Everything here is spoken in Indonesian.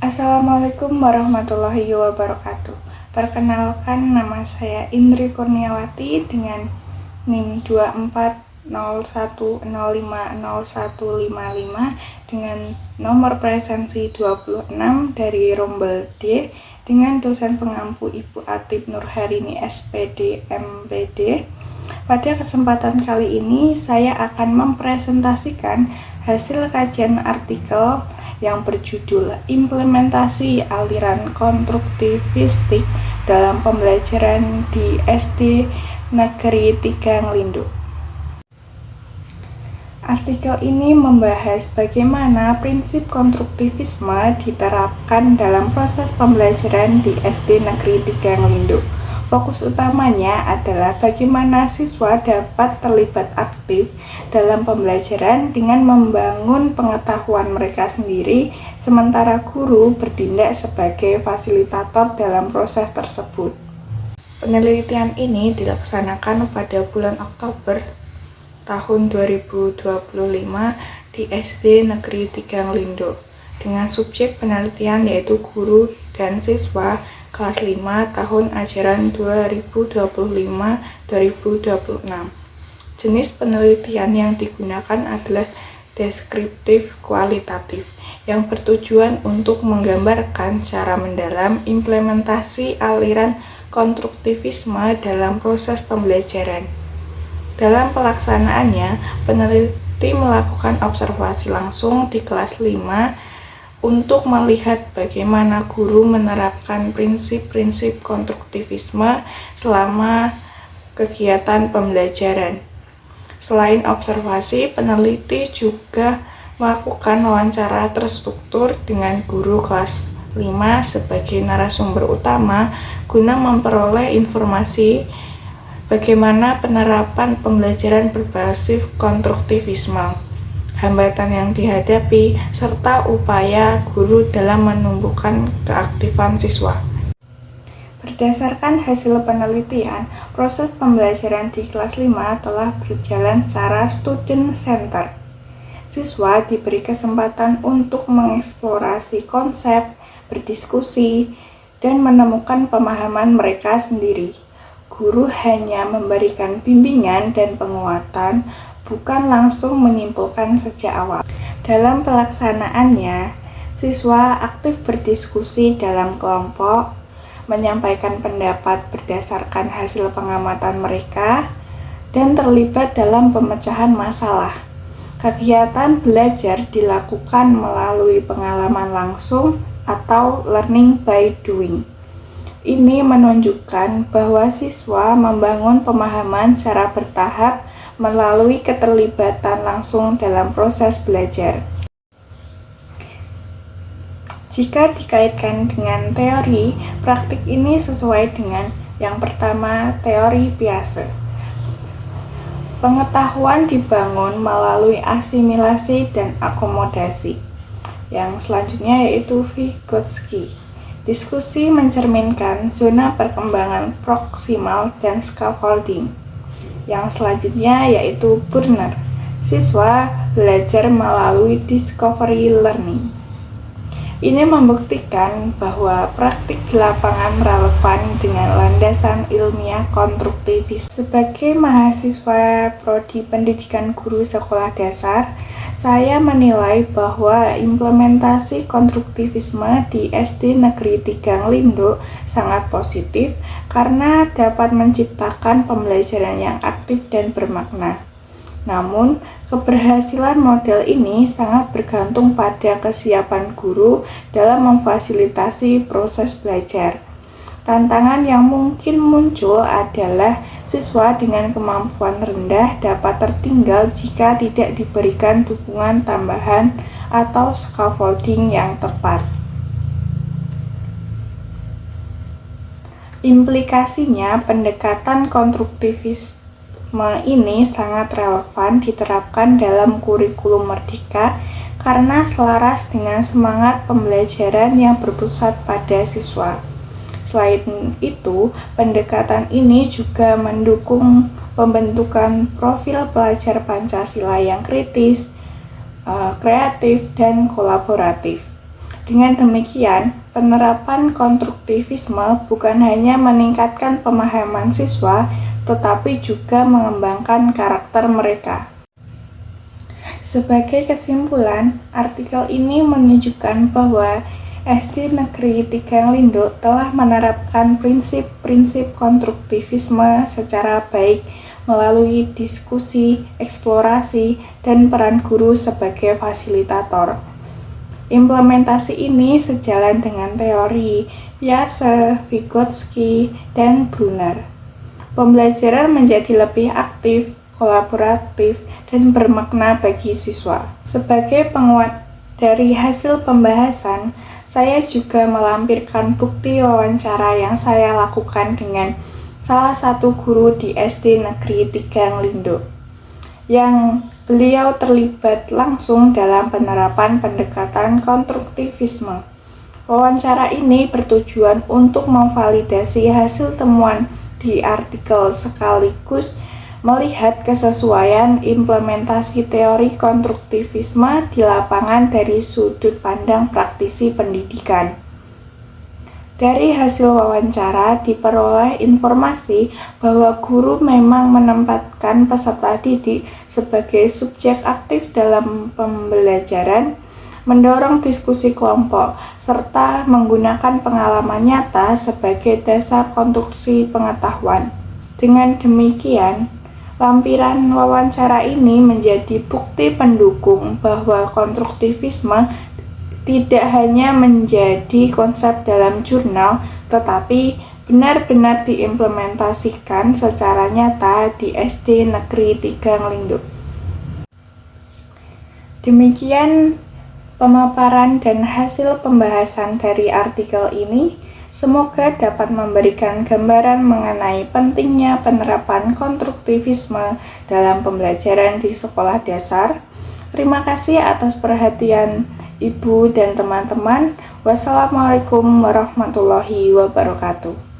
Assalamualaikum warahmatullahi wabarakatuh. Perkenalkan, nama saya Indri Kurniawati dengan NIM 2401050155 dengan nomor presensi 26 dari Rombel D dengan dosen pengampu Ibu Atib Nurharini SPD MPD. Pada kesempatan kali ini saya akan mempresentasikan hasil kajian artikel yang berjudul Implementasi Aliran Konstruktivistik dalam Pembelajaran di SD Negeri 3 Nglindo. Artikel ini membahas bagaimana prinsip konstruktivisme diterapkan dalam proses pembelajaran di SD Negeri 3 Nglindo. Fokus utamanya adalah bagaimana siswa dapat terlibat aktif dalam pembelajaran dengan membangun pengetahuan mereka sendiri, sementara guru bertindak sebagai fasilitator dalam proses tersebut. Penelitian ini dilaksanakan pada bulan Oktober tahun 2025 di SD Negeri 3 Nglindo dengan subjek penelitian yaitu guru dan siswa kelas 5 tahun ajaran 2025-2026. Jenis penelitian yang digunakan adalah deskriptif kualitatif yang bertujuan untuk menggambarkan secara mendalam implementasi aliran konstruktivisme dalam proses pembelajaran. Dalam pelaksanaannya, peneliti melakukan observasi langsung di kelas 5 untuk melihat bagaimana guru menerapkan prinsip-prinsip konstruktivisme selama kegiatan pembelajaran. Selain observasi, peneliti juga melakukan wawancara terstruktur dengan guru kelas 5 sebagai narasumber utama guna memperoleh informasi bagaimana penerapan pembelajaran berbasis konstruktivisme, hambatan yang dihadapi, serta upaya guru dalam menumbuhkan keaktifan siswa. Berdasarkan hasil penelitian, proses pembelajaran di kelas 5 telah berjalan secara student center. Siswa diberi kesempatan untuk mengeksplorasi konsep, berdiskusi, dan menemukan pemahaman mereka sendiri. Guru hanya memberikan bimbingan dan penguatan, bukan langsung menyimpulkan sejak awal. Dalam pelaksanaannya, siswa aktif berdiskusi dalam kelompok, menyampaikan pendapat berdasarkan hasil pengamatan mereka, dan terlibat dalam pemecahan masalah. Kegiatan belajar dilakukan melalui pengalaman langsung atau learning by doing. Ini menunjukkan bahwa siswa membangun pemahaman secara bertahap melalui keterlibatan langsung dalam proses belajar. Jika dikaitkan dengan teori, praktik ini sesuai dengan yang pertama, teori Piaget. Pengetahuan dibangun melalui asimilasi dan akomodasi. Yang selanjutnya yaitu Vygotsky. Diskusi mencerminkan zona perkembangan proksimal dan scaffolding. Yang selanjutnya yaitu Burner. Siswa belajar melalui discovery learning. Ini membuktikan bahwa praktik di lapangan relevan dengan landasan ilmiah konstruktivis. Sebagai mahasiswa prodi pendidikan guru sekolah dasar, saya menilai bahwa implementasi konstruktivisme di SD Negeri 3 Nglindo sangat positif karena dapat menciptakan pembelajaran yang aktif dan bermakna. Namun, keberhasilan model ini sangat bergantung pada kesiapan guru dalam memfasilitasi proses belajar. Tantangan yang mungkin muncul adalah siswa dengan kemampuan rendah dapat tertinggal jika tidak diberikan dukungan tambahan atau scaffolding yang tepat. Implikasinya, pendekatan konstruktivisme ini sangat relevan diterapkan dalam kurikulum merdeka karena selaras dengan semangat pembelajaran yang berpusat pada siswa. Selain itu, pendekatan ini juga mendukung pembentukan profil pelajar Pancasila yang kritis, kreatif, dan kolaboratif. Dengan demikian, penerapan konstruktivisme bukan hanya meningkatkan pemahaman siswa, tetapi juga mengembangkan karakter mereka. Sebagai kesimpulan, artikel ini menunjukkan bahwa SD Negeri Tiganglindo telah menerapkan prinsip-prinsip konstruktivisme secara baik melalui diskusi, eksplorasi, dan peran guru sebagai fasilitator. Implementasi ini sejalan dengan teori Piaget, Vygotsky, dan Brunner. Pembelajaran menjadi lebih aktif, kolaboratif, dan bermakna bagi siswa. Sebagai penguat dari hasil pembahasan, saya juga melampirkan bukti wawancara yang saya lakukan dengan salah satu guru di SD Negeri Tiganglindo, yang beliau terlibat langsung dalam penerapan pendekatan konstruktivisme. Wawancara ini bertujuan untuk memvalidasi hasil temuan di artikel sekaligus melihat kesesuaian implementasi teori konstruktivisme di lapangan dari sudut pandang praktisi pendidikan. Dari hasil wawancara diperoleh informasi bahwa guru memang menempatkan peserta didik sebagai subjek aktif dalam pembelajaran, mendorong diskusi kelompok, serta menggunakan pengalaman nyata sebagai dasar konstruksi pengetahuan. Dengan demikian, lampiran wawancara ini menjadi bukti pendukung bahwa konstruktivisme tidak hanya menjadi konsep dalam jurnal, tetapi benar-benar diimplementasikan secara nyata di SD Negeri Tiganglindo. Demikian pemaparan dan hasil pembahasan dari artikel ini. Semoga dapat memberikan gambaran mengenai pentingnya penerapan konstruktivisme dalam pembelajaran di sekolah dasar. Terima kasih atas perhatian Ibu dan teman-teman. Wassalamualaikum warahmatullahi wabarakatuh.